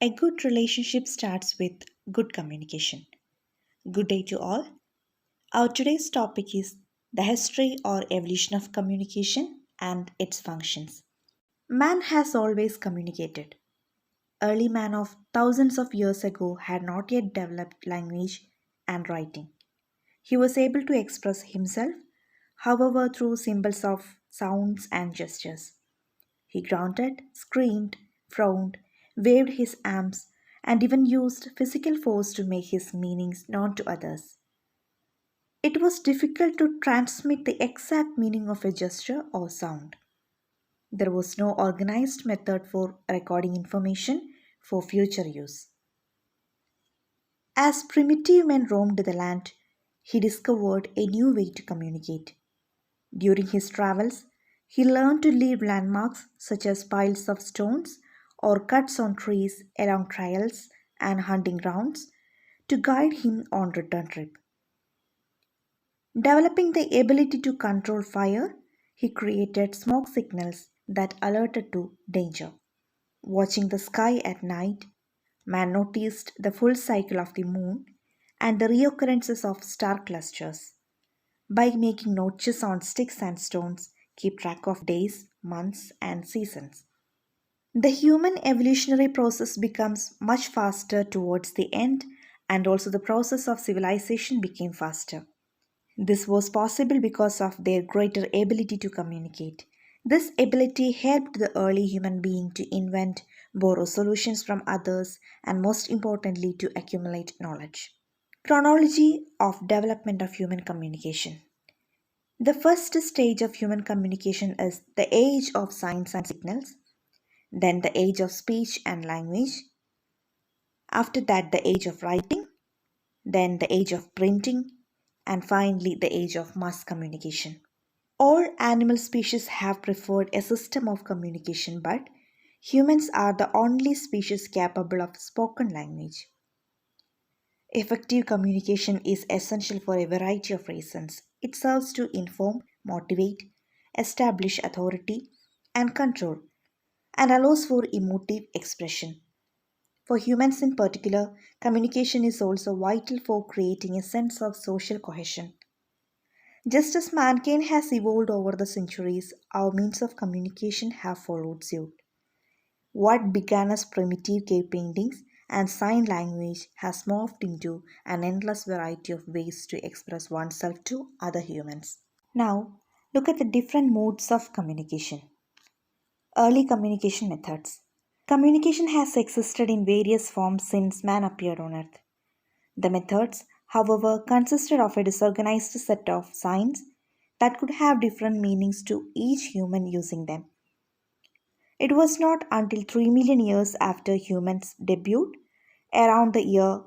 A good relationship starts with good communication. Good day to all. Our today's topic is the history or evolution of communication and its functions. Man has always communicated. Early man of thousands of years ago had not yet developed language and writing. He was able to express himself, however, through symbols of sounds and gestures. He grunted, screamed, frowned, waved his arms, and even used physical force to make his meanings known to others. It was difficult to transmit the exact meaning of a gesture or sound. There was no organized method for recording information for future use. As primitive men roamed the land, he discovered a new way to communicate. During his travels, he learned to leave landmarks such as piles of stones or cuts on trees along trails and hunting grounds to guide him on return trip. Developing the ability to control fire, he created smoke signals that alerted to danger. Watching the sky at night, man noticed the full cycle of the moon and the reoccurrences of star clusters. By making notches on sticks and stones, keep track of days, months, and seasons. The human evolutionary process becomes much faster towards the end, and also the process of civilization became faster. This was possible because of their greater ability to communicate. This ability helped the early human being to invent, borrow solutions from others, and most importantly, to accumulate knowledge. Chronology of development of human communication. The first stage of human communication is the age of signs and signals, then the age of speech and language, after that, the age of writing, then the age of printing, and finally, the age of mass communication. All animal species have preferred a system of communication, but humans are the only species capable of spoken language. Effective communication is essential for a variety of reasons. It serves to inform, motivate, establish authority and control, and allows for emotive expression. For humans in particular, communication is also vital for creating a sense of social cohesion. Just as mankind has evolved over the centuries, our means of communication have followed suit. What began as primitive cave paintings and sign language has morphed into an endless variety of ways to express oneself to other humans. Now, look at the different modes of communication. Early communication methods. Communication has existed in various forms since man appeared on earth. The methods, however, consisted of a disorganized set of signs that could have different meanings to each human using them. It was not until 3 million years after humans debuted, around the year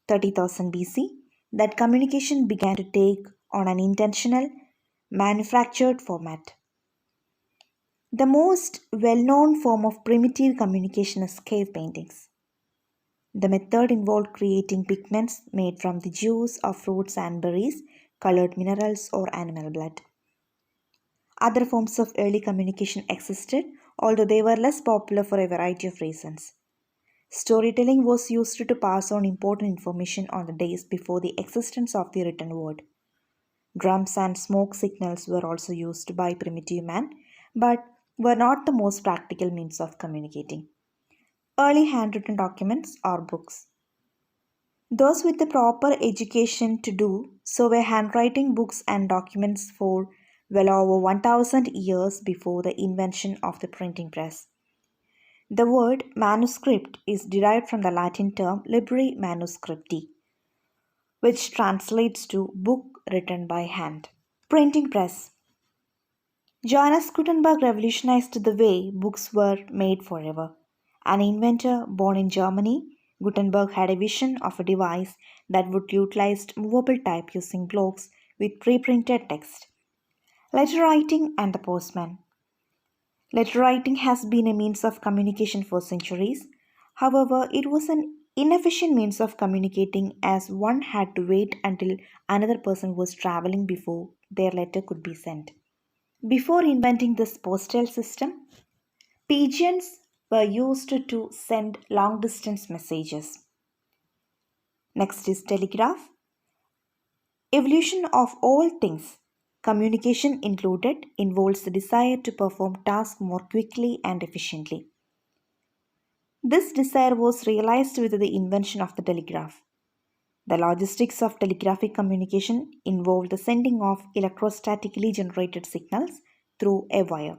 30,000 BC, that communication began to take on an intentional, manufactured format. The most well known form of primitive communication is cave paintings. The method involved creating pigments made from the juice of fruits and berries, colored minerals, or animal blood. Other forms of early communication existed, although they were less popular for a variety of reasons. Storytelling was used to pass on important information on the days before the existence of the written word. Drums and smoke signals were also used by primitive man, but were not the most practical means of communicating. Early handwritten documents or books. Those with the proper education to do so were handwriting books and documents for well over 1000 years before the invention of the printing press. The word manuscript is derived from the Latin term libri manuscripti, which translates to book written by hand. Printing press. Johannes Gutenberg revolutionized the way books were made forever. An inventor born in Germany, Gutenberg had a vision of a device that would utilize movable type using blocks with pre-printed text. Letter writing and the postman. Letter writing has been a means of communication for centuries. However, it was an inefficient means of communicating as one had to wait until another person was traveling before their letter could be sent. Before inventing this postal system, pigeons were used to send long distance messages. Next is telegraph. Evolution of all things, communication included, involves the desire to perform tasks more quickly and efficiently. This desire was realized with the invention of the telegraph. The logistics of telegraphic communication involved the sending of electrostatically generated signals through a wire.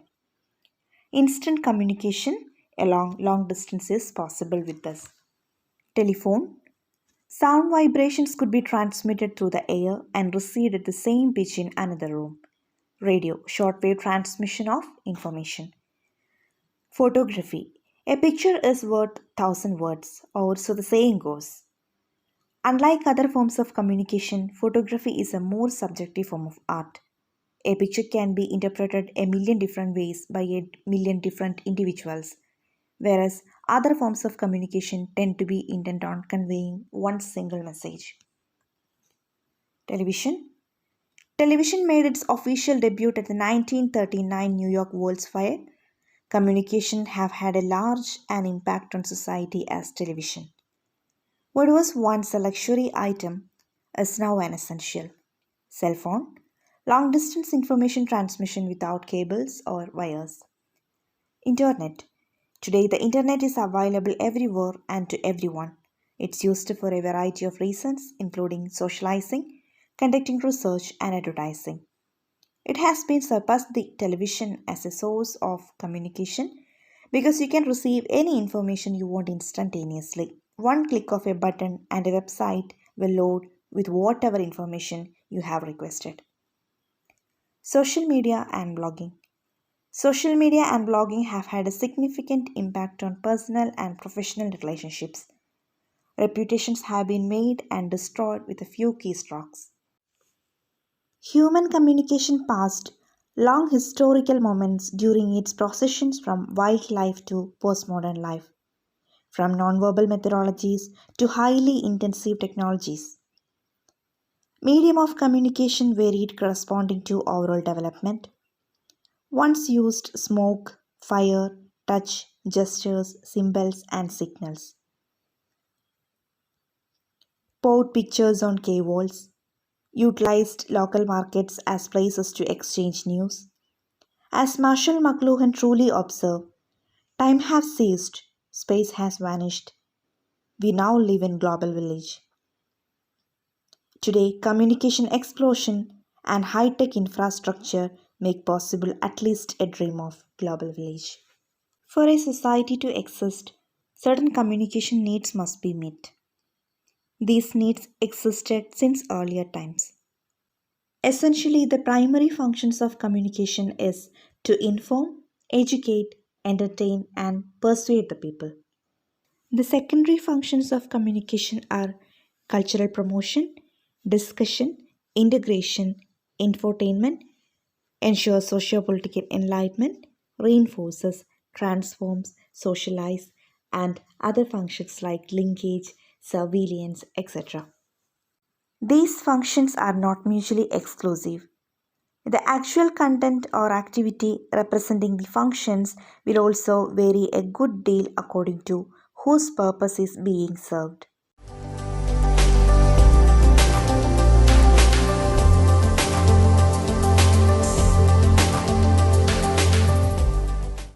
Instant communication along long distances is possible with this. Telephone. Sound vibrations could be transmitted through the air and received at the same pitch in another room. Radio. Shortwave transmission of information. Photography. A picture is worth 1,000 words, or so the saying goes. Unlike other forms of communication, photography is a more subjective form of art. A picture can be interpreted a million different ways by a million different individuals, whereas other forms of communication tend to be intent on conveying one single message. Television. Television made its official debut at the 1939 New York World's Fair. Communication have had a large an impact on society as television. What was once a luxury item is now an essential. Cell phone, long distance information transmission without cables or wires. Internet. Today, the internet is available everywhere and to everyone. It's used for a variety of reasons, including socializing, conducting research, and advertising. It has been surpassed the television as a source of communication because you can receive any information you want instantaneously. One click of a button and a website will load with whatever information you have requested. Social media and blogging. Social media and blogging have had a significant impact on personal and professional relationships. Reputations have been made and destroyed with a few keystrokes. Human communication passed long historical moments during its processions from wildlife to postmodern life, from nonverbal methodologies to highly intensive technologies. Medium of communication varied corresponding to overall development. Once used smoke, fire, touch, gestures, symbols, and signals. Poured pictures on cave walls. Utilized local markets as places to exchange news. As Marshall McLuhan truly observed, time has ceased, space has vanished. We now live in global village. Today, communication explosion and high-tech infrastructure make possible at least a dream of global village. For a society to exist, certain communication needs must be met. These needs existed since earlier times. Essentially, the primary functions of communication is to inform, educate, entertain, and persuade the people. The secondary functions of communication are cultural promotion, discussion, integration, infotainment, ensures socio-political enlightenment, reinforces, transforms, socialize, and other functions like linkage, surveillance, etc. These functions are not mutually exclusive. The actual content or activity representing the functions will also vary a good deal according to whose purpose is being served.